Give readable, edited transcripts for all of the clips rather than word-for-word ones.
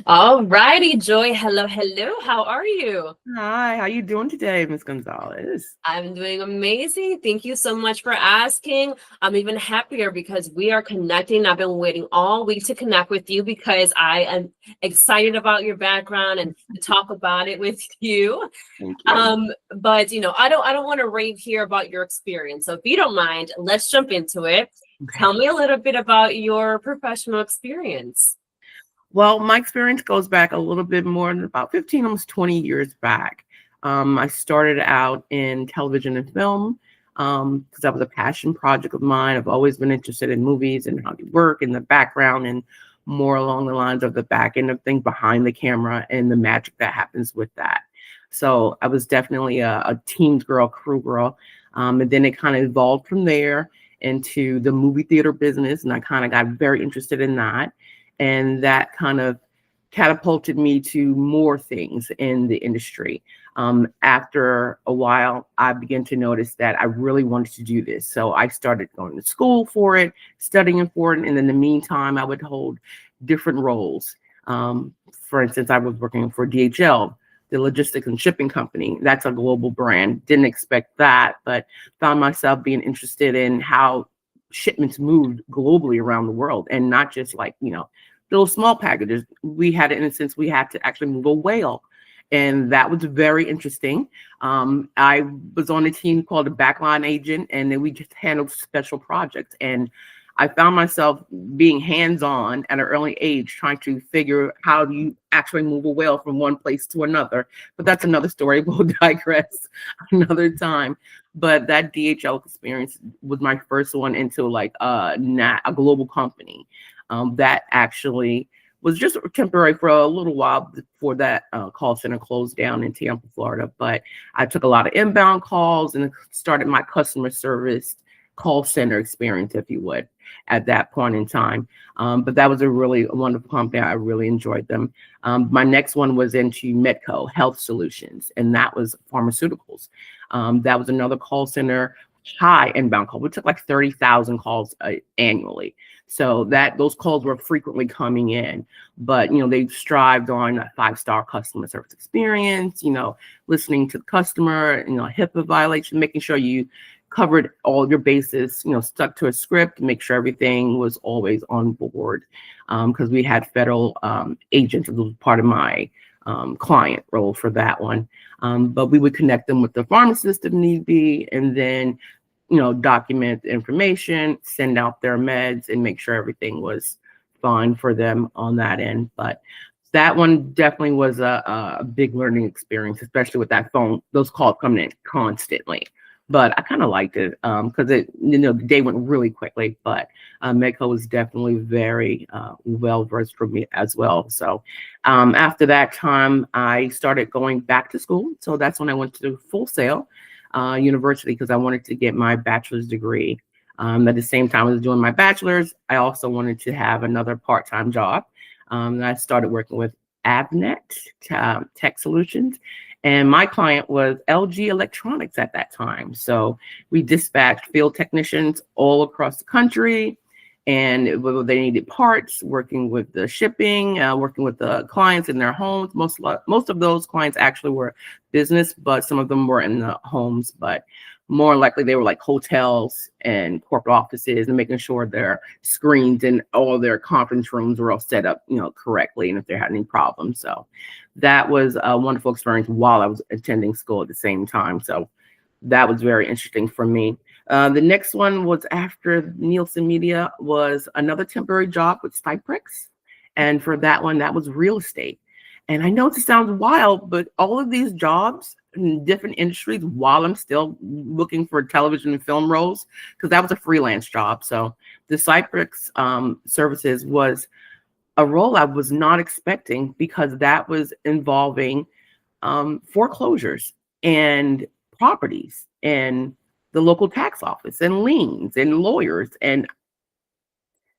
All righty, Joy. Hello, hello. How are you? Hi, how you doing today, Miss Gonzalez? I'm doing amazing. Thank you so much for asking. I'm even happier because we are connecting. I've been waiting all week to connect with you because I am excited about your background and to talk about it with you. Thank you. But I don't want to rave here about your experience. So if you don't mind, let's jump into it. Okay. Tell me a little bit about your professional experience. Well, my experience goes back a little bit more than about 15, almost 20 years back. I started out in television and film because that was a passion project of mine. I've always been interested in movies and how they work in the background and more along the lines of the back end of things behind the camera and the magic that happens with that. So I was definitely a teams girl, crew girl. And then it kind of evolved from there into the movie theater business. And I kind of got very interested in that. And that kind of catapulted me to more things in the industry. After a while, I began to notice that I really wanted to do this. So I started going to school for it, studying for it. And in the meantime, I would hold different roles. For instance, I was working for DHL, the logistics and shipping company. That's a global brand. Didn't expect that, but found myself being interested in how shipments moved globally around the world and not just like, little small packages. We had an instance we had to actually move a whale. And that was very interesting. I was on a team called a backline agent, and then we just handled special projects. And I found myself being hands-on at an early age, trying to figure how do you actually move a whale from one place to another. But that's another story. We'll digress another time. But that DHL experience was my first one into like a global company. That actually was just temporary for a little while before that call center closed down in Tampa, Florida. But I took a lot of inbound calls and started my customer service call center experience, if you would, at that point in time. But that was a really wonderful company. I really enjoyed them. My next one was into Medco Health Solutions, and that was pharmaceuticals. That was another call center, high inbound call. We took like 30,000 calls annually. So that those calls were frequently coming in, but they strived on a 5-star customer service experience, listening to the customer, HIPAA violation, making sure you covered all your bases, stuck to a script, make sure everything was always on board. Because we had federal agents, it was part of my client role for that one. But we would connect them with the pharmacist if need be, and then document the information, send out their meds, and make sure everything was fine for them on that end. But that one definitely was a big learning experience, especially with that phone, those calls coming in constantly. But I kind of liked it because the day went really quickly. But Medco was definitely very well versed for me as well. So after that time, I started going back to school. So that's when I went to Full Sail University because I wanted to get my bachelor's degree. At the same time I was doing my bachelor's, I also wanted to have another part-time job. And I started working with Avnet Tech Solutions. And my client was LG Electronics at that time. So we dispatched field technicians all across the country. And whether they needed parts, working with the shipping, working with the clients in their homes. Most of those clients actually were business, but some of them were in the homes. But more likely they were like hotels and corporate offices, and making sure their screens and all their conference rooms were all set up, correctly, and if they had any problems. So that was a wonderful experience while I was attending school at the same time. So that was very interesting for me. The next one was after Nielsen Media was another temporary job with Cyprix. And for that one, that was real estate. And I know it sounds wild, but all of these jobs in different industries while I'm still looking for television and film roles, because that was a freelance job. So the Cyprix services was a role I was not expecting because that was involving foreclosures and properties and the local tax office and liens and lawyers and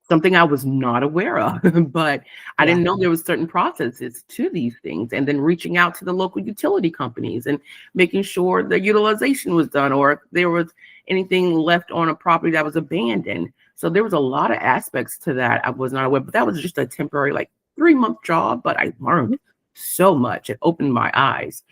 something I was not aware of. But I Yeah. didn't know there was certain processes to these things, and then reaching out to the local utility companies and making sure the utilization was done or if there was anything left on a property that was abandoned. So there was a lot of aspects to that I was not aware, but that was just a temporary like 3-month job, but I learned so much. It opened my eyes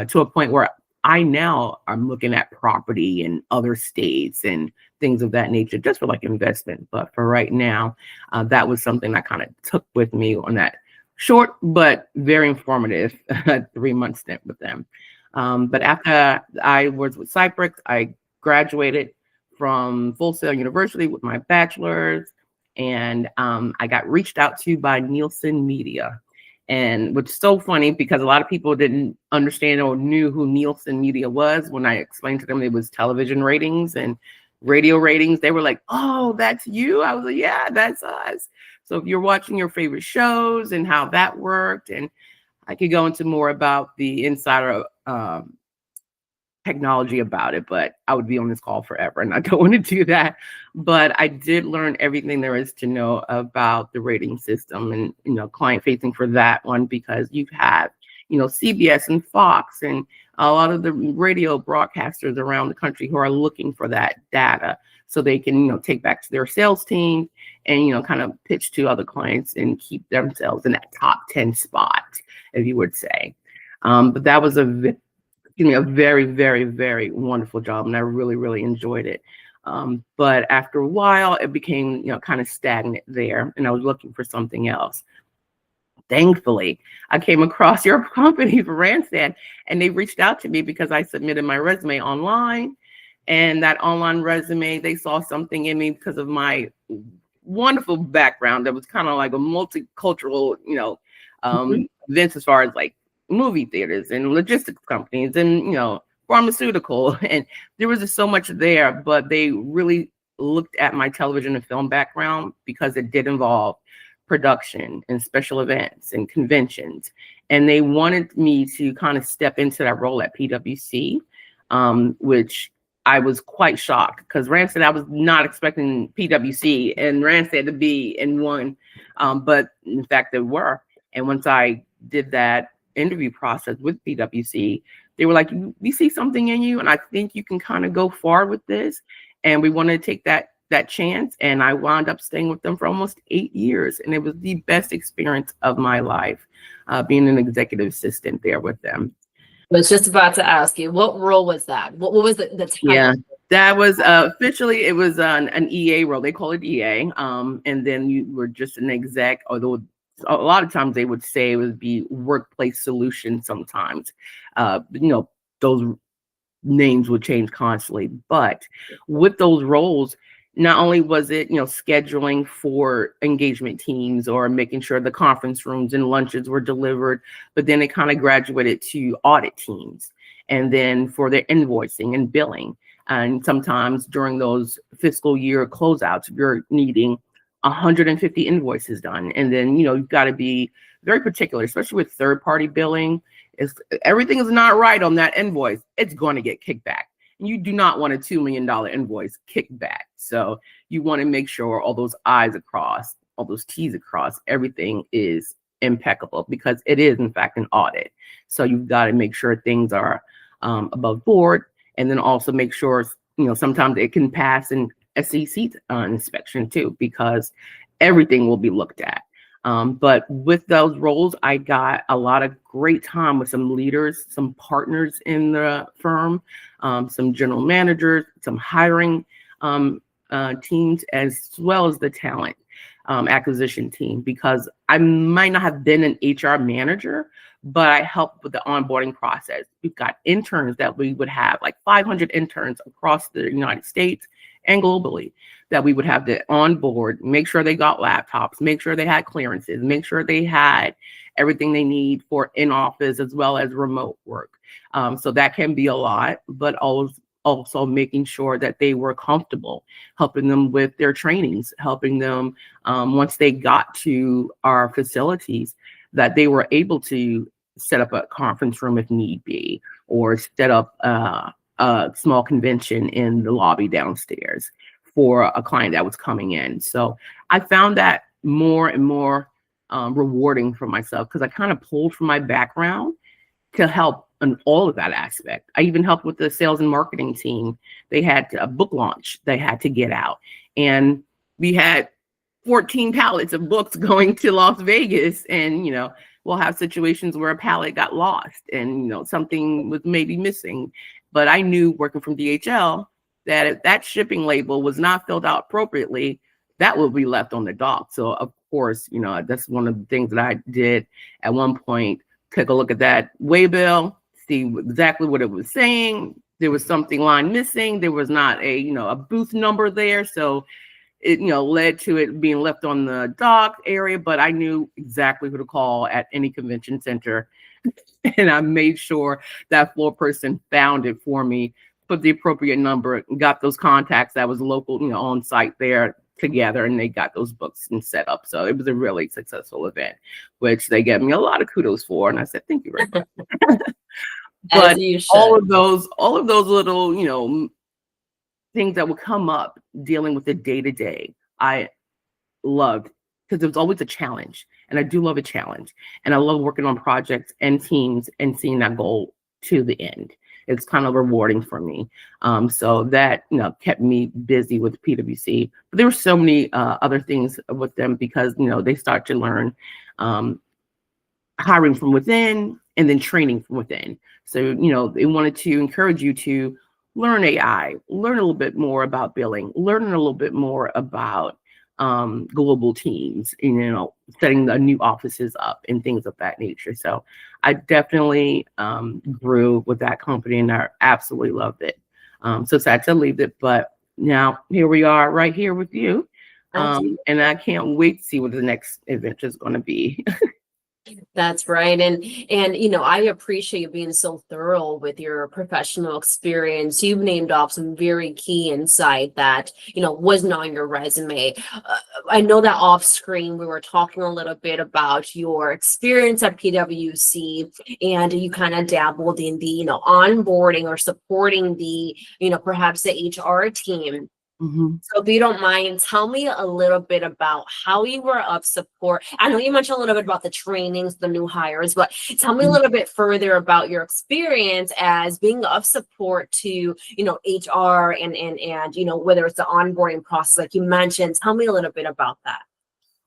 to a point where I'm looking at property in other states and things of that nature, just for like investment. But for right now, that was something I kind of took with me on that short but very informative 3-month stint with them. But after I was with Cypress, I graduated from Full Sail University with my bachelor's, and I got reached out to by Nielsen Media. And which is so funny because a lot of people didn't understand or knew who Nielsen Media was. When I explained to them it was television ratings and radio ratings, they were like, "Oh, that's you?" I was like, "Yeah, that's us." So if you're watching your favorite shows and how that worked, and I could go into more about the insider technology about it, but I would be on this call forever and I don't want to do that. But I did learn everything there is to know about the rating system and, client facing for that one, because you have, CBS and Fox and a lot of the radio broadcasters around the country who are looking for that data so they can, take back to their sales team and, kind of pitch to other clients and keep themselves in that top 10 spot, if you would say. But that was a very, very, very wonderful job, and I really, really enjoyed it. But after a while, it became, kind of stagnant there, and I was looking for something else. Thankfully, I came across your company for Randstad, and they reached out to me because I submitted my resume online, and that online resume, they saw something in me because of my wonderful background that was kind of like a multicultural, events as far as like movie theaters and logistics companies and pharmaceutical, and there was just so much there. But they really looked at my television and film background because it did involve production and special events and conventions, and they wanted me to kind of step into that role at PwC, which I was quite shocked because Randstad, I was not expecting PwC and Randstad to be in one, but in fact they were. And once I did that interview process with PwC, they were like, "We see something in you, and I think you can kind of go far with this, and we want to take that chance." And I wound up staying with them for almost 8 years, and it was the best experience of my life, being an executive assistant there with them. I was just about to ask you, what role was that? What was the title? Yeah, that was officially, it was an EA role. They call it EA, and then you were just an exec, although a lot of times they would say it would be workplace solution sometimes. Those names would change constantly. But with those roles, not only was it, scheduling for engagement teams or making sure the conference rooms and lunches were delivered, but then it kind of graduated to audit teams. And then for their invoicing and billing. And sometimes during those fiscal year closeouts, you're needing 150 invoices done. And then, you've got to be very particular, especially with third-party billing. If everything is not right on that invoice, it's going to get kicked back. And you do not want a $2 million invoice kicked back. So you want to make sure all those I's are crossed, all those T's are crossed, everything is impeccable because it is, in fact, an audit. So you've got to make sure things are above board, and then also make sure, sometimes it can pass an SEC inspection too, because everything will be looked at. But with those roles, I got a lot of great time with some leaders, some partners in the firm, some general managers, some hiring teams, as well as the talent acquisition team, because I might not have been an HR manager, but I helped with the onboarding process. We've got interns that we would have, like 500 interns across the United States and globally, that we would have to onboard, make sure they got laptops, make sure they had clearances, make sure they had everything they need for in-office as well as remote work. So that can be a lot, but also making sure that they were comfortable, helping them with their trainings, helping them once they got to our facilities, that they were able to set up a conference room if need be, or set up a small convention in the lobby downstairs for a client that was coming in. So I found that more and more rewarding for myself, because I kind of pulled from my background to help on all of that aspect. I even helped with the sales and marketing team. They had a book launch they had to get out, and we had 14 pallets of books going to Las Vegas, and we'll have situations where a pallet got lost and something was maybe missing. But I knew, working from DHL, that if that shipping label was not filled out appropriately, that will be left on the dock. So of course, that's one of the things that I did at one point. Take a look at that waybill, see exactly what it was saying. There was something line missing. There was not a booth number there, so it led to it being left on the dock area. But I knew exactly who to call at any convention center, and I made sure that floor person found it for me, put the appropriate number, got those contacts that was local, on site there together, and they got those books and set up. So it was a really successful event, which they gave me a lot of kudos for, and I said thank you very much. But all of those little things that would come up dealing with the day-to-day, I loved, because there was always a challenge, and I do love a challenge, and I love working on projects and teams and seeing that goal to the end. It's kind of rewarding for me. So that kept me busy with PwC. But there were so many other things with them, because they start to learn hiring from within and then training from within. So they wanted to encourage you to learn AI, learn a little bit more about billing, learn a little bit more about global teams, setting the new offices up and things of that nature. So I definitely grew with that company, and I absolutely loved it. So sad to leave it, but now here we are right here with you. And I can't wait to see what the next adventure is going to be. That's right. And I appreciate you being so thorough with your professional experience. You've named off some very key insight that, wasn't on your resume. I know that off screen, we were talking a little bit about your experience at PwC, and you kind of dabbled in the, onboarding or supporting the, perhaps the HR team. Mm-hmm. So if you don't mind, tell me a little bit about how you were of support. I know you mentioned a little bit about the trainings, the new hires, but tell me a little bit further about your experience as being of support to, HR and whether it's the onboarding process, like you mentioned. Tell me a little bit about that.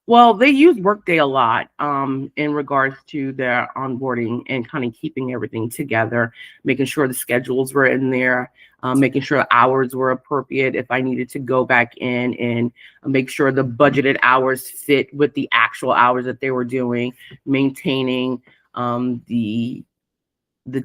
Well, they use Workday a lot in regards to their onboarding and kind of keeping everything together, making sure the schedules were in there, making sure hours were appropriate. If I needed to go back in and make sure the budgeted hours fit with the actual hours that they were doing, maintaining the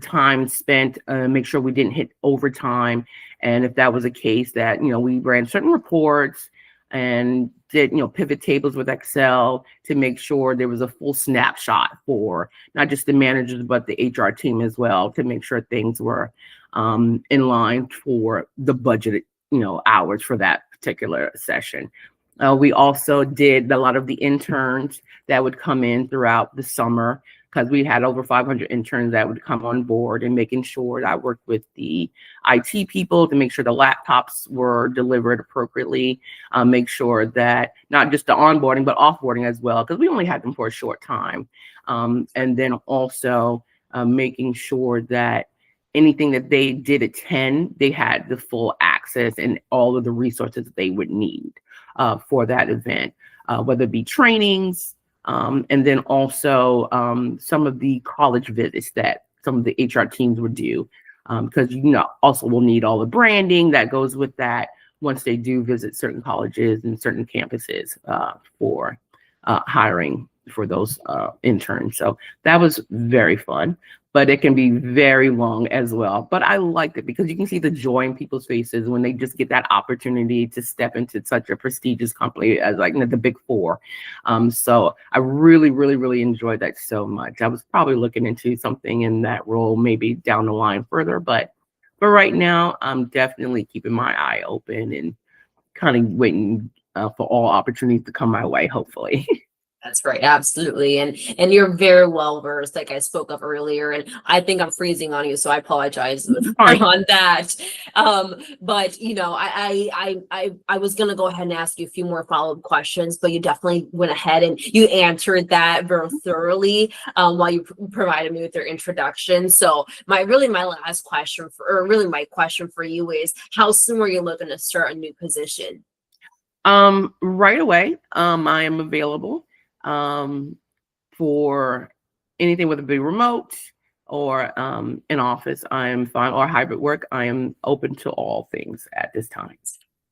time spent, make sure we didn't hit overtime. And if that was a case that, we ran certain reports and did, pivot tables with Excel to make sure there was a full snapshot for not just the managers, but the HR team as well, to make sure things were in line for the budgeted, hours for that particular session. We also did a lot of the interns that would come in throughout the summer, because we had over 500 interns that would come on board, and making sure that I worked with the IT people to make sure the laptops were delivered appropriately, make sure that not just the onboarding, but offboarding as well, because we only had them for a short time. And then also making sure that anything that they did attend, they had the full access and all of the resources that they would need for that event, whether it be trainings, and then also some of the college visits that some of the HR teams would do, because also we'll need all the branding that goes with that once they do visit certain colleges and certain campuses for hiring for those interns. So that was very fun, but it can be very long as well. But I liked it because you can see the joy in people's faces when they just get that opportunity to step into such a prestigious company as like the Big Four. So I really, really, really enjoyed that so much. I was probably looking into something in that role maybe down the line further, but right now I'm definitely keeping my eye open and kind of waiting for all opportunities to come my way, hopefully. That's right, absolutely, and you're very well versed, like I spoke of earlier, and I think I'm freezing on you, so I apologize on that. But I was gonna go ahead and ask you a few more follow-up questions, but you definitely went ahead and you answered that very thoroughly while you provided me with your introduction. So my last question my question for you is, how soon are you looking to start a new position? Right away. I am available for anything, whether it be remote or in office. I am fine, or hybrid work. I am open to all things at this time.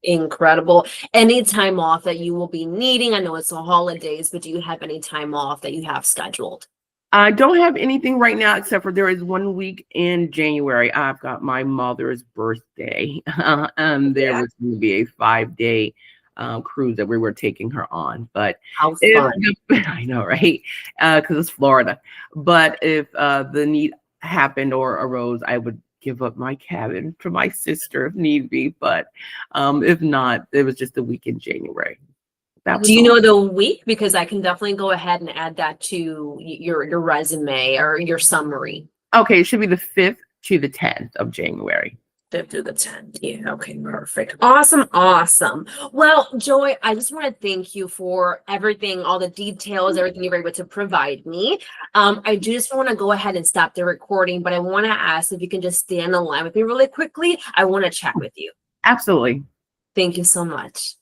Incredible. Any time off that you will be needing? I know it's the holidays, but do you have any time off that you have scheduled? I don't have anything right now except for there is 1 week in January. I've got my mother's birthday, and there Yeah. was going to be a 5-day cruise that we were taking her on. But How if fun. I know, right? Because it's Florida. But if the need happened or arose, I would give up my cabin to my sister if need be. But if not, it was just a week in January. That was Do you all. know the week? Because I can definitely go ahead and add that to your resume or your summary. Okay, it should be the 5th to the 10th of January. 5th through the 10th. Yeah, okay, perfect. Awesome, awesome. Well, Joy, I just want to thank you for everything, all the details, everything you were able to provide me. I just want to go ahead and stop the recording, but I want to ask if you can just stay on the line with me really quickly. I want to chat with you. Absolutely. Thank you so much.